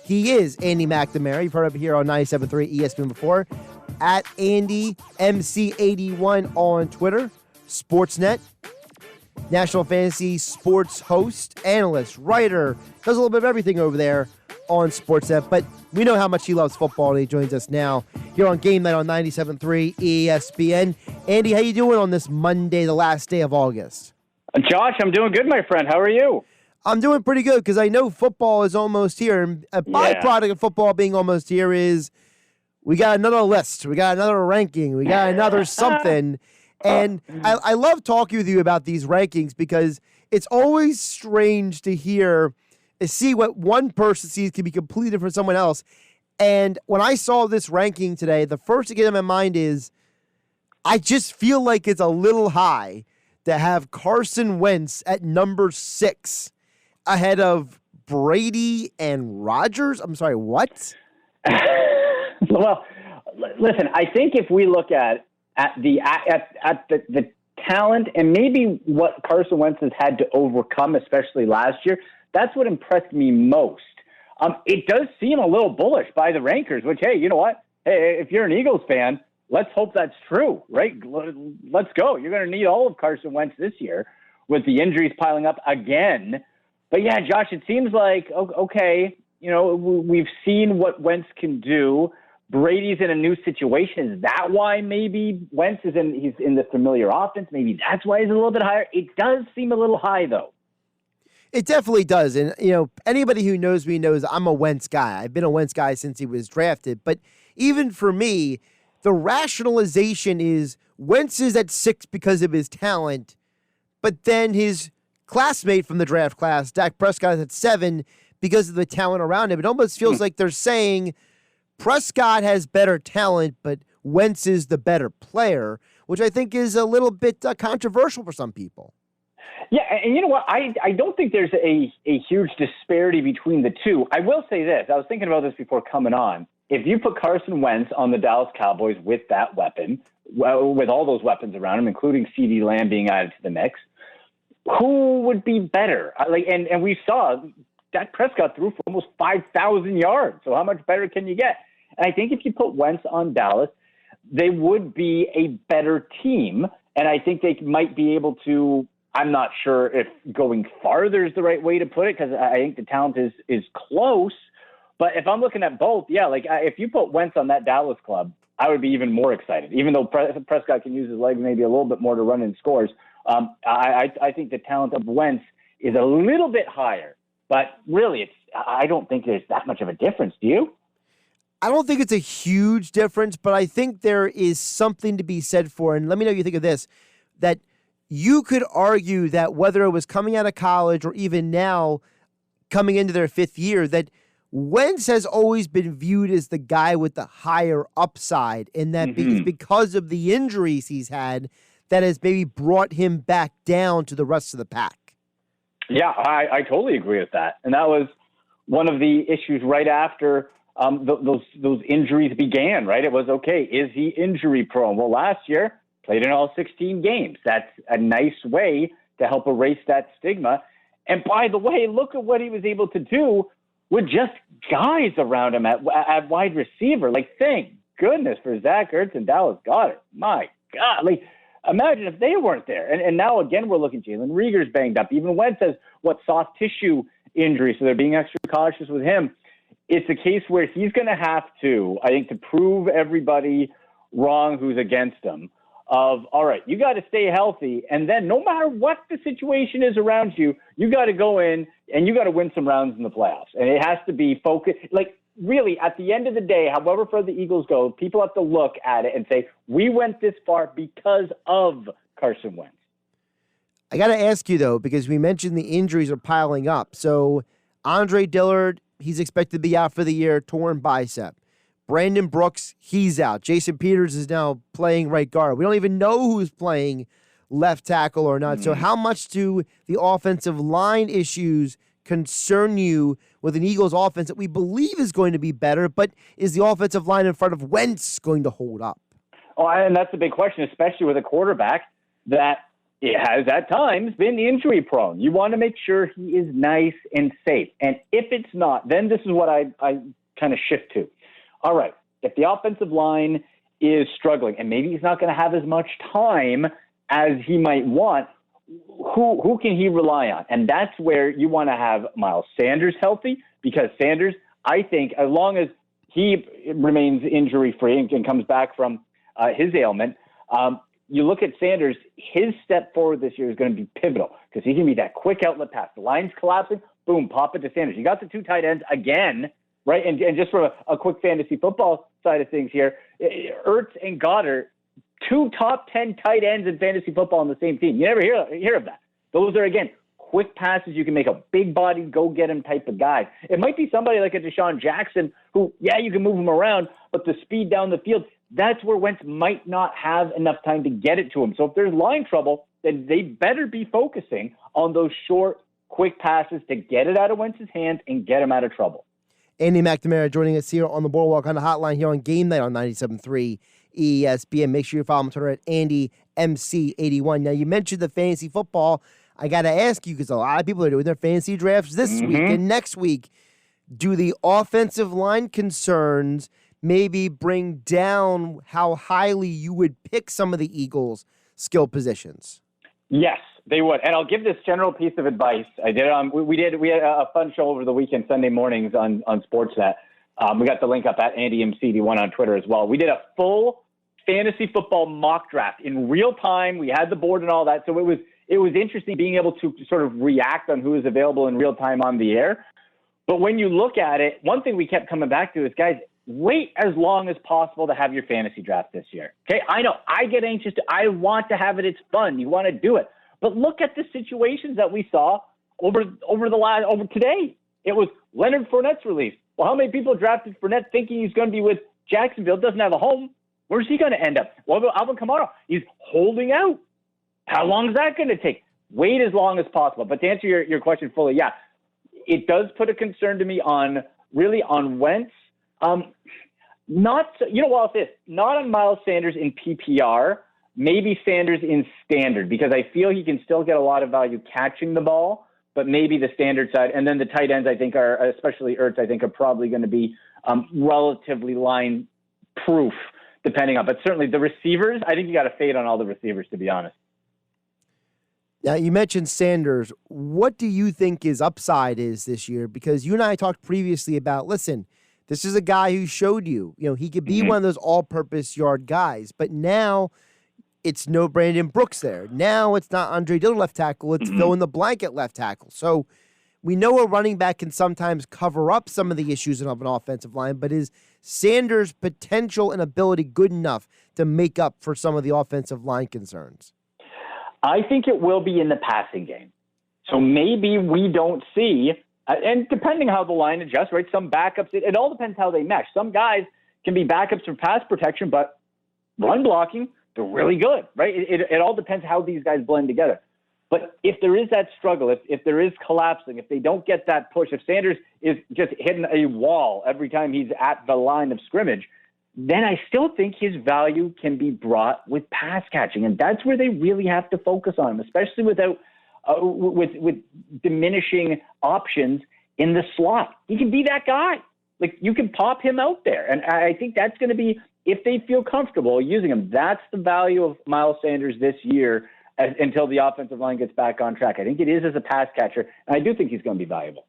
He is Andy McNamara. You've heard of him here on 97.3 ESPN before. At AndyMC81 on Twitter. Sportsnet. National Fantasy Sports host, analyst, writer. Does a little bit of everything over there on Sportsnet. But we know how much he loves football, and he joins us now here on Game Night on 97.3 ESPN. Andy, how you doing on this Monday, the last day of August? Josh, I'm doing good, my friend. How are you? I'm doing pretty good because I know football is almost here. And a byproduct of football being almost here is we got another list. We got another ranking. We got another something. And I love talking with you about these rankings because it's always strange to see what one person sees can be completely different from someone else. And when I saw this ranking today, the first thing in my mind is I just feel like it's a little high to have Carson Wentz at number 6 ahead of Brady and Rodgers. I'm sorry, what? Well, listen, I think if we look at the talent and maybe what Carson Wentz has had to overcome, especially last year, that's what impressed me most. It does seem a little bullish by the rankers, which, hey, you know what? Hey, if you're an Eagles fan, let's hope that's true, right? Let's go. You're going to need all of Carson Wentz this year with the injuries piling up again. But yeah, Josh, it seems like, okay, you know, we've seen what Wentz can do. Brady's in a new situation. Is that why maybe Wentz he's in the familiar offense? Maybe that's why he's a little bit higher. It does seem a little high, though. It definitely does. And, you know, anybody who knows me knows I'm a Wentz guy. I've been a Wentz guy since he was drafted. But even for me, the rationalization is Wentz is at 6 because of his talent, but then his classmate from the draft class, Dak Prescott, is at 7 because of the talent around him. It almost feels like they're saying Prescott has better talent, but Wentz is the better player, which I think is a little bit controversial for some people. Yeah, and you know what? I don't think there's a huge disparity between the two. I will say this. I was thinking about this before coming on. If you put Carson Wentz on the Dallas Cowboys with that weapon, with all those weapons around him, including CeeDee Lamb being added to the mix, who would be better? And we saw Dak Prescott threw for almost 5,000 yards. So how much better can you get? And I think if you put Wentz on Dallas, they would be a better team. And I think they might be able to, I'm not sure if going farther is the right way to put it, because I think the talent is close. But if I'm looking at both, yeah, like if you put Wentz on that Dallas club, I would be even more excited. Even though Prescott can use his legs maybe a little bit more to run in scores, I think the talent of Wentz is a little bit higher. But really, I don't think there's that much of a difference. Do you? I don't think it's a huge difference, but I think there is something to be said for, and let me know what you think of this, that you could argue that whether it was coming out of college or even now coming into their 5th year, that Wentz has always been viewed as the guy with the higher upside, and that because of the injuries he's had, that has maybe brought him back down to the rest of the pack. Yeah, I totally agree with that. And that was one of the issues right after those injuries began, right? It was, okay, is he injury prone? Well, last year, played in all 16 games. That's a nice way to help erase that stigma. And by the way, look at what he was able to do with just guys around him at wide receiver. Like, thank goodness for Zach Ertz and Dallas Goedert. My God. Like, imagine if they weren't there. And now, again, we're looking, Jalen Reagor's banged up. Even Wentz has, soft tissue injury, so they're being extra cautious with him. It's a case where he's going to have to, I think, to prove everybody wrong who's against him, of, all right, you got to stay healthy, and then no matter what the situation is around you, you got to go in and you got to win some rounds in the playoffs. And it has to be focused. Like, really, at the end of the day, however far the Eagles go, people have to look at it and say, we went this far because of Carson Wentz. I got to ask you, though, because we mentioned the injuries are piling up. So Andre Dillard, he's expected to be out for the year, torn bicep. Brandon Brooks, he's out. Jason Peters is now playing right guard. We don't even know who's playing left tackle or not. So how much do the offensive line issues concern you with an Eagles offense that we believe is going to be better, but is the offensive line in front of Wentz going to hold up? Oh, and that's the big question, especially with a quarterback that it has at times been injury prone. You want to make sure he is nice and safe. And if it's not, then this is what I kind of shift to. All right, if the offensive line is struggling and maybe he's not going to have as much time as he might want, who can he rely on? And that's where you want to have Miles Sanders healthy, because Sanders, I think, as long as he remains injury-free and comes back from his ailment, you look at Sanders, his step forward this year is going to be pivotal because he can be that quick outlet pass. The line's collapsing, boom, pop it to Sanders. You got the two tight ends again, right? And just from a quick fantasy football side of things here, Ertz and Goddard, two top 10 tight ends in fantasy football on the same team. You never hear of that. Those are, again, quick passes. You can make a big body, go get him type of guy. It might be somebody like a Deshaun Jackson who, yeah, you can move him around, but the speed down the field, that's where Wentz might not have enough time to get it to him. So if there's line trouble, then they better be focusing on those short, quick passes to get it out of Wentz's hands and get him out of trouble. Andy McNamara joining us here on the Boardwalk on the hotline here on Game Night on 97.3 ESPN. Make sure you follow him on Twitter at AndyMC81. Now, you mentioned the fantasy football. I got to ask you, because a lot of people are doing their fantasy drafts this week and next week. Do the offensive line concerns maybe bring down how highly you would pick some of the Eagles' skill positions? Yes, they would. And I'll give this general piece of advice. I did we had a fun show over the weekend, Sunday mornings on Sportsnet. We got the link up at AndyMC81 on Twitter as well. We did a full fantasy football mock draft in real time. We had the board and all that. So it was interesting being able to sort of react on who is available in real time on the air. But when you look at it, one thing we kept coming back to is, guys, wait as long as possible to have your fantasy draft this year. Okay, I know I get anxious. I want to have it. It's fun. You want to do it. But look at the situations that we saw over today. It was Leonard Fournette's release. Well, how many people drafted Fournette thinking he's going to be with Jacksonville? Doesn't have a home. Where's he going to end up? What about Alvin Kamara? He's holding out. How long is that going to take? Wait as long as possible. But to answer your question fully, yeah, it does put a concern to me on Wentz. Not on Miles Sanders in PPR, maybe Sanders in standard, because I feel he can still get a lot of value catching the ball, but maybe the standard side. And then the tight ends, I think, are, especially Ertz, I think, are probably going to be relatively line proof, depending on. But certainly the receivers, I think you got to fade on all the receivers, to be honest. Now, you mentioned Sanders. What do you think his upside is this year? Because you and I talked previously about, listen, this is a guy who showed you, he could be one of those all-purpose yard guys. But now it's no Brandon Brooks there. Now it's not Andre Dillon left tackle. It's fill in the blanket left tackle. So we know a running back can sometimes cover up some of the issues of an offensive line, but is Sanders' potential and ability good enough to make up for some of the offensive line concerns? I think it will be in the passing game. So maybe we don't see, and depending how the line adjusts, right? Some backups, it all depends how they mesh. Some guys can be backups for pass protection, but run blocking, they're really good, right? It all depends how these guys blend together. But if there is that struggle, if there is collapsing, if they don't get that push, if Sanders is just hitting a wall every time he's at the line of scrimmage, then I still think his value can be brought with pass catching. And that's where they really have to focus on him, especially without with diminishing options in the slot. He can be that guy. Like, you can pop him out there. And I think that's going to be, if they feel comfortable using him, that's the value of Miles Sanders this year until the offensive line gets back on track. I think it is as a pass catcher, and I do think he's going to be valuable.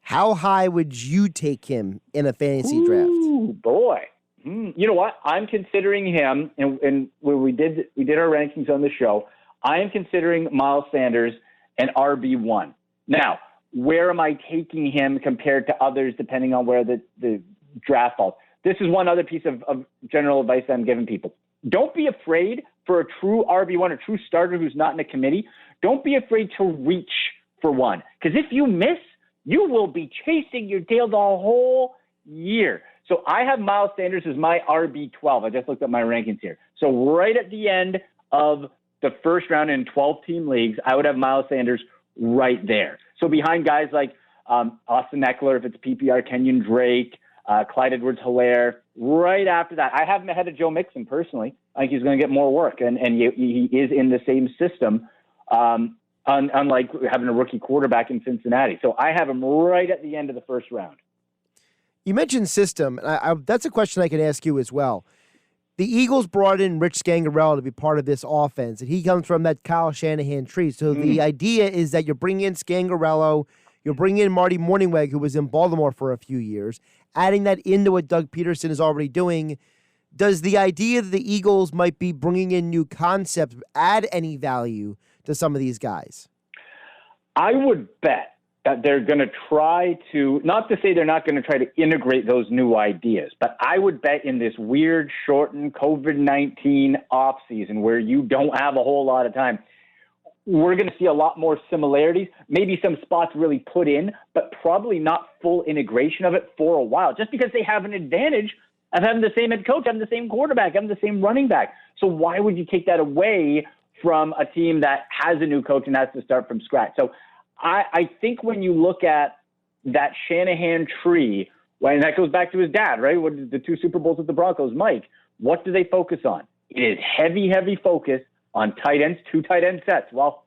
How high would you take him in a fantasy draft? Ooh, boy. You know what? I'm considering him, and when we did our rankings on the show, I am considering Miles Sanders an RB1. Now, where am I taking him compared to others, depending on where the draft falls? This is one other piece of general advice that I'm giving people. Don't be afraid for a true RB1, a true starter who's not in a committee. Don't be afraid to reach for one. Because if you miss, you will be chasing your tail the whole year. So I have Miles Sanders as my RB12. I just looked at my rankings here. So right at the end of the first round in 12-team leagues, I would have Miles Sanders right there. So behind guys like Austin Eckler, if it's PPR, Kenyon Drake, Clyde Edwards-Helaire, right after that. I have him ahead of Joe Mixon personally. I think he's going to get more work, and he is in the same system, unlike having a rookie quarterback in Cincinnati. So I have him right at the end of the first round. You mentioned system, and that's a question I can ask you as well. The Eagles brought in Rich Scangarello to be part of this offense, and he comes from that Kyle Shanahan tree. So the idea is that you're bringing in Scangarello, you're bringing in Marty Mornhinweg, who was in Baltimore for a few years, adding that into what Doug Peterson is already doing. Does the idea that the Eagles might be bringing in new concepts add any value to some of these guys? I would bet that they're going to try to, not to say they're not going to try to integrate those new ideas, but I would bet in this weird, shortened COVID-19 offseason where you don't have a whole lot of time, we're going to see a lot more similarities, maybe some spots really put in, but probably not full integration of it for a while, just because they have an advantage of having the same head coach, having the same quarterback, having the same running back. So why would you take that away from a team that has a new coach and has to start from scratch? So I think when you look at that Shanahan tree, and that goes back to his dad, right? What the 2 Super Bowls with the Broncos, Mike, what do they focus on? It is heavy focus on tight ends, 2 tight end sets. Well,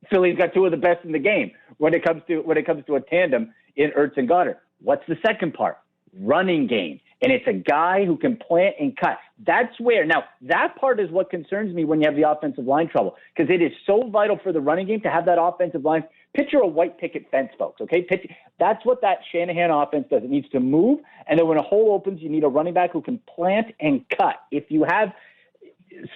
Philly's got 2 of the best in the game when it comes to a tandem in Ertz and Goddard. What's the second part? Running game. And it's a guy who can plant and cut. That's where, now, that part is what concerns me when you have the offensive line trouble, because it is so vital for the running game to have that offensive line. Picture a white picket fence, folks, okay? That's what that Shanahan offense does. It needs to move, and then when a hole opens, you need a running back who can plant and cut. If you have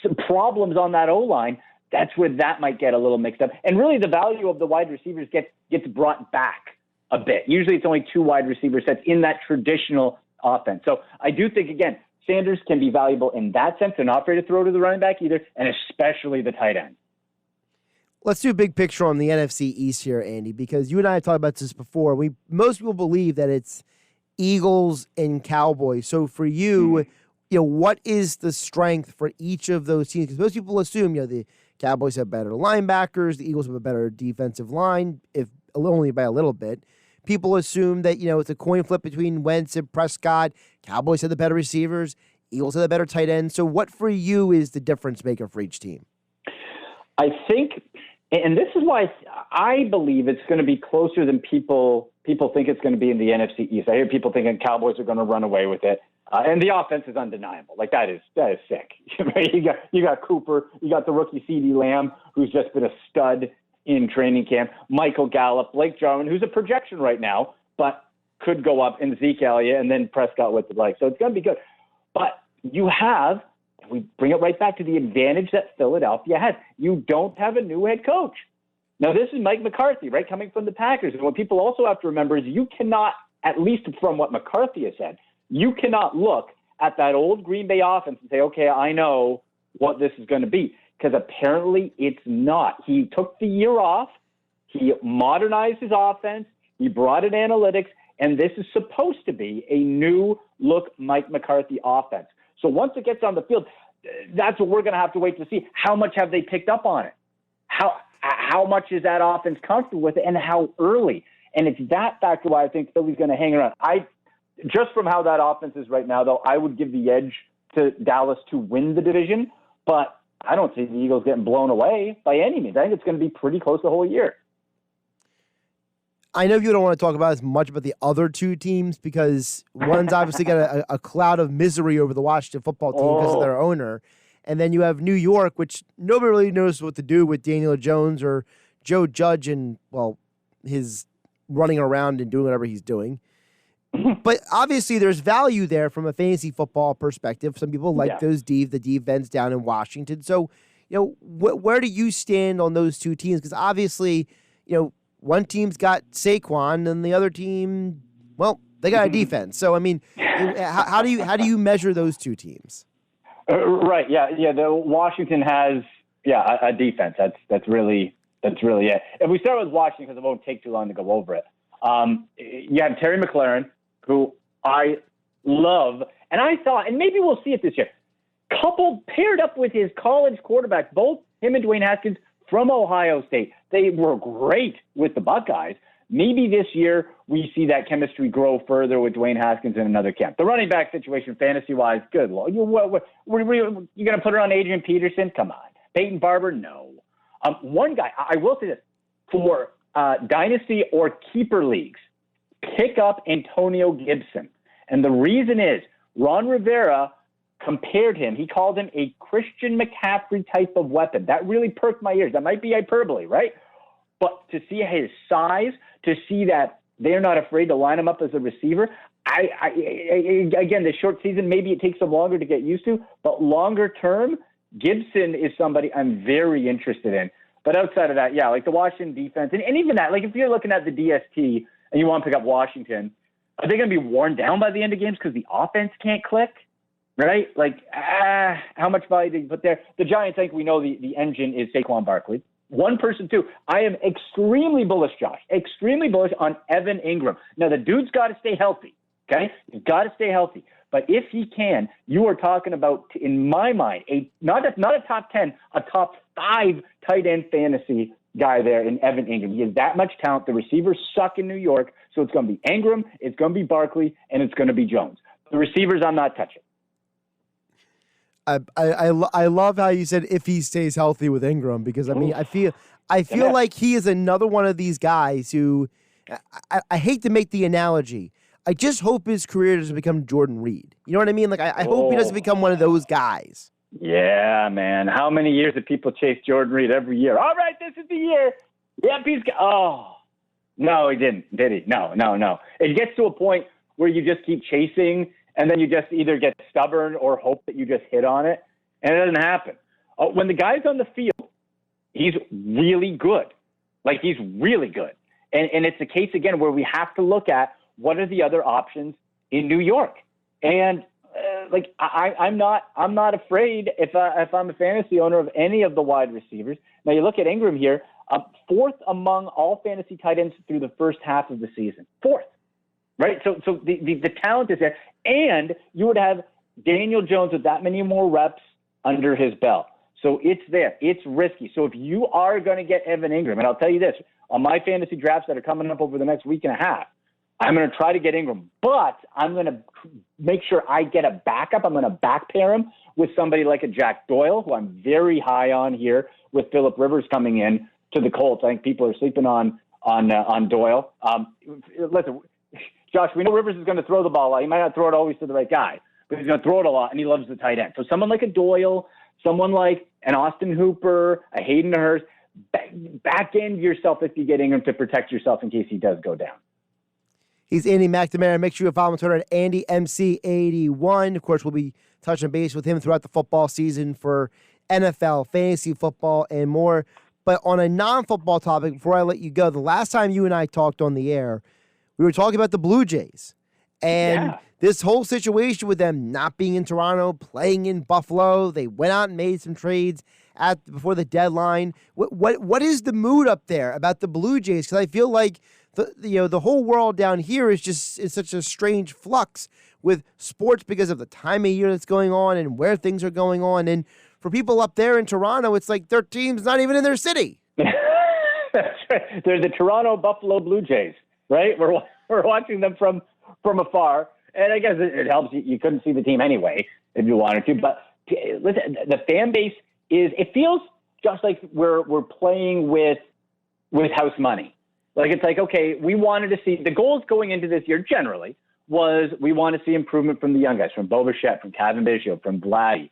some problems on that O-line, that's where that might get a little mixed up. And really the value of the wide receivers gets brought back a bit. Usually it's only 2 wide receiver sets in that traditional offense. So I do think, again, Sanders can be valuable in that sense. They're not afraid to throw to the running back either, and especially the tight end. Let's do a big picture on the NFC East here, Andy, because you and I have talked about this before. Most people believe that it's Eagles and Cowboys. So for you, what is the strength for each of those teams? Because most people assume, the Cowboys have better linebackers, the Eagles have a better defensive line, if only by a little bit. People assume that, it's a coin flip between Wentz and Prescott. Cowboys have the better receivers. Eagles have the better tight end. So what for you is the difference maker for each team? I think, and this is why I believe it's going to be closer than people think it's going to be in the NFC East. I hear people thinking Cowboys are going to run away with it. And the offense is undeniable. Like that is sick. You got Cooper, you got the rookie CeeDee Lamb, who's just been a stud in training camp, Michael Gallup, Blake Jarwin, who's a projection right now, but could go up, in Zeke Elliott, and then Prescott with the like. So it's going to be good. But you have, we bring it right back to the advantage that Philadelphia has. You don't have a new head coach. Now, this is Mike McCarthy, right, coming from the Packers. And what people also have to remember is you cannot, at least from what McCarthy has said, you cannot look at that old Green Bay offense and say, okay, I know what this is going to be. Because apparently it's not. He took the year off. He modernized his offense. He brought in analytics. And this is supposed to be a new look Mike McCarthy offense. So once it gets on the field, that's what we're going to have to wait to see. How much have they picked up on it? How much is that offense comfortable with it, and how early? And it's that factor why I think Philly's going to hang around. Just from how that offense is right now, though, I would give the edge to Dallas to win the division. But I don't see the Eagles getting blown away by any means. I think it's going to be pretty close the whole year. I know you don't want to talk about as much about the other 2 teams because one's obviously got a cloud of misery over the Washington football team because of their owner. And then you have New York, which nobody really knows what to do with Daniel Jones or Joe Judge and, his running around and doing whatever he's doing. But obviously there's value there from a fantasy football perspective. Some people like the defense down in Washington. So, where do you stand on those 2 teams? Because obviously, one team's got Saquon and the other team, they got a defense. So, I mean, how do you measure those 2 teams? Right. Yeah. The Washington has, a defense. That's really it. If we start with Washington, because it won't take too long to go over it. You have Terry McLaurin, who I love, and I thought, and maybe we'll see it this year, paired up with his college quarterback, both him and Dwayne Haskins from Ohio State. They were great with the Buckeyes. Maybe this year we see that chemistry grow further with Dwayne Haskins in another camp. The running back situation, fantasy-wise, good Lord. You're going to put it on Adrian Peterson? Come on. Peyton Barber? No. One guy, I will say this, for dynasty or keeper leagues, pick up Antonio Gibson. And the reason is Ron Rivera compared him. He called him a Christian McCaffrey type of weapon. That really perked my ears. That might be hyperbole, right? But to see his size, to see that they're not afraid to line him up as a receiver, again, the short season, maybe it takes them longer to get used to, but longer term, Gibson is somebody I'm very interested in. But outside of that, yeah, like the Washington defense, and even that, like if you're looking at the DST and you want to pick up Washington, are they going to be worn down by the end of games because the offense can't click? Right? Like, how much value do you put there? The Giants, I think we know the engine is Saquon Barkley. One person, too. I am extremely bullish, Josh, extremely bullish on Evan Ingram. Now, the dude's got to stay healthy, okay? He's got to stay healthy. But if he can, you are talking about, in my mind, not a top 10, a top 5 tight end fantasy guy there in Evan Ingram. He has that much talent. The receivers suck in New York, so it's going to be Ingram, it's going to be Barkley, and it's going to be Jones. The receivers I'm not touching. I love how you said if he stays healthy with Ingram, because I mean I feel like he is another one of these guys who I hate to make the analogy. I just hope his career doesn't become Jordan Reed. You know what I mean? Like I hope he doesn't become one of those guys. Yeah, man. How many years did people chase Jordan Reed every year? All right, this is the year. Yep, no, he didn't, did he? No. It gets to a point where you just keep chasing, and then you just either get stubborn or hope that you just hit on it, and it doesn't happen. When the guy's on the field, he's really good. Like, he's really good. And it's a case, again, where we have to look at what are the other options in New York. And, I'm not afraid if I'm a fantasy owner of any of the wide receivers. Now, you look at Ingram here, fourth among all fantasy tight ends through the first half of the season. Fourth. Right? So the talent is there. And you would have Daniel Jones with that many more reps under his belt. So it's there. It's risky. So if you are going to get Evan Ingram, and I'll tell you this, on my fantasy drafts that are coming up over the next week and a half, I'm going to try to get Ingram. But I'm going to make sure I get a backup. I'm going to back pair him with somebody like a Jack Doyle, who I'm very high on here, with Phillip Rivers coming in to the Colts. I think people are sleeping on Doyle. Listen, Josh, we know Rivers is going to throw the ball a lot. He might not throw it always to the right guy, but he's going to throw it a lot, and he loves the tight end. So someone like a Doyle, someone like an Austin Hooper, a Hayden Hurst, back end yourself if you get Ingram to protect yourself in case he does go down. He's Andy McNamara. Make sure you follow him on Twitter at AndyMC81. Of course, we'll be touching base with him throughout the football season for NFL, fantasy football, and more. But on a non-football topic, before I let you go, the last time you and I talked on the air, we were talking about the Blue Jays and this whole situation with them not being in Toronto, playing in Buffalo. They went out and made some trades before the deadline. What is the mood up there about the Blue Jays? Because I feel like the whole world down here is such a strange flux with sports because of the time of year that's going on and where things are going on. And for people up there in Toronto, it's like their team's not even in their city. That's right. They're the Toronto Buffalo Blue Jays. Right, we're watching them from afar, and I guess it helps. You couldn't see the team anyway if you wanted to. But listen, the fan base it feels just like we're playing with house money. Like it's like, okay, we wanted to see the goals going into this year generally was we want to see improvement from the young guys, from Bo Bichette, from Kevin Biggio, from Vladdy.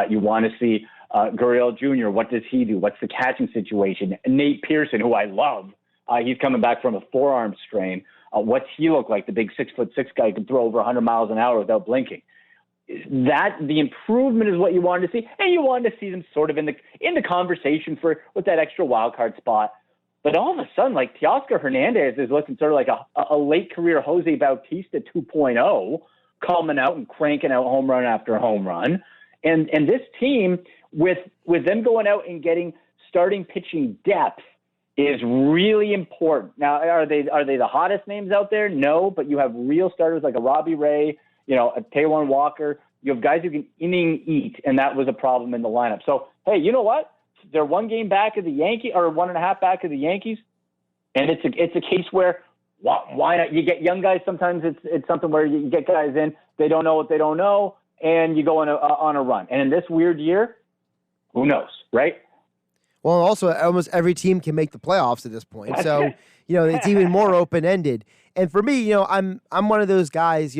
You want to see Gurriel Jr. What does he do? What's the catching situation? Nate Pearson, who I love. He's coming back from a forearm strain. What's he look like? The big 6'6" guy who can throw over 100 miles an hour without blinking. The improvement is what you wanted to see, and you wanted to see them sort of in the conversation with that extra wild card spot. But all of a sudden, like Teoscar Hernandez is looking sort of like a late career Jose Bautista 2.0, coming out and cranking out home run after home run. And this team with them going out and getting starting pitching depth is really important. Now, are they the hottest names out there? No, but you have real starters like a Robbie Ray, a Taijuan Walker. You have guys who can inning eat, and that was a problem in the lineup. So, hey, you know what? They're 1 game back of the Yankees, or 1.5 back of the Yankees. And it's a case where why not? You get young guys. Sometimes it's something where you get guys in, they don't know what they don't know, and you go on a run. And in this weird year, who knows, right? Well, also almost every team can make the playoffs at this point, so it's even more open ended. And for me, I'm one of those guys.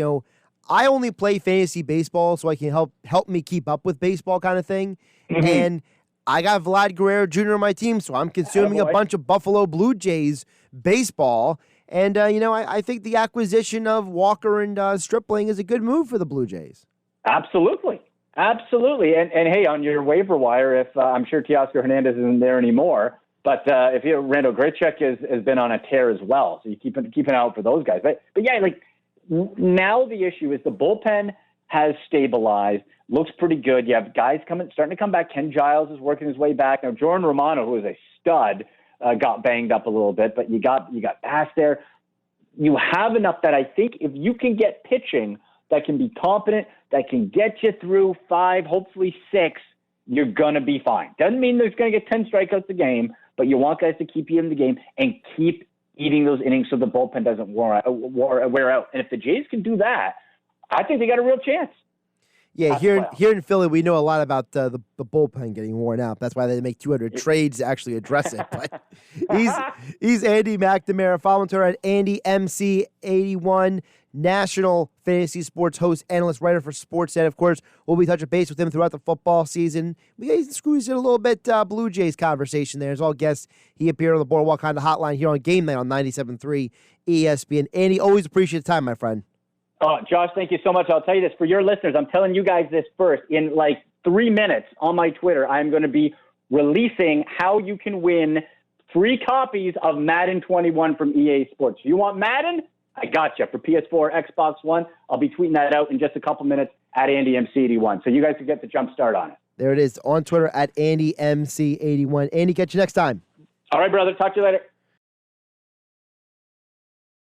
I only play fantasy baseball so I can help me keep up with baseball, kind of thing. Mm-hmm. And I got Vlad Guerrero Jr. on my team, so I'm consuming a bunch of Buffalo Blue Jays baseball. And, I think the acquisition of Walker and Stripling is a good move for the Blue Jays. Absolutely. Absolutely. And hey, on your waiver wire, if I'm sure Teoscar Hernandez isn't there anymore, but if Randall Grichuk has been on a tear as well. So you keep an eye out for those guys. But yeah, now the issue is the bullpen has stabilized, looks pretty good. You have guys starting to come back. Ken Giles is working his way back. Now, Jordan Romano, who is a stud, got banged up a little bit, but you got past there. You have enough that I think if you can get pitching that can be competent, that can get you through 5, hopefully 6, you're going to be fine. Doesn't mean there's going to get 10 strikeouts a game, but you want guys to keep you in the game and keep eating those innings so the bullpen doesn't wear out. And if the Jays can do that, I think they got a real chance. Yeah, here in Philly, we know a lot about the bullpen getting worn out. That's why they make 200 trades to actually address it. But he's Andy McNamara. Follow him at AndyMC81, national fantasy sports host, analyst, writer for Sportsnet. Of course, we'll be touching base with him throughout the football season. We squeezed in a little bit Blue Jays conversation there. As all guests, he appeared on the Boardwalk Honda Hotline here on Game Night on 97.3 ESPN. Andy, always appreciate the time, my friend. Oh, Josh, thank you so much. I'll tell you this. For your listeners, I'm telling you guys this first. In 3 minutes on my Twitter, I'm going to be releasing how you can win free copies of Madden 21 from EA Sports. You want Madden? I got you. For PS4, Xbox One, I'll be tweeting that out in just a couple minutes at AndyMC81. So you guys can get the jump start on it. There it is on Twitter at AndyMC81. Andy, catch you next time. All right, brother. Talk to you later.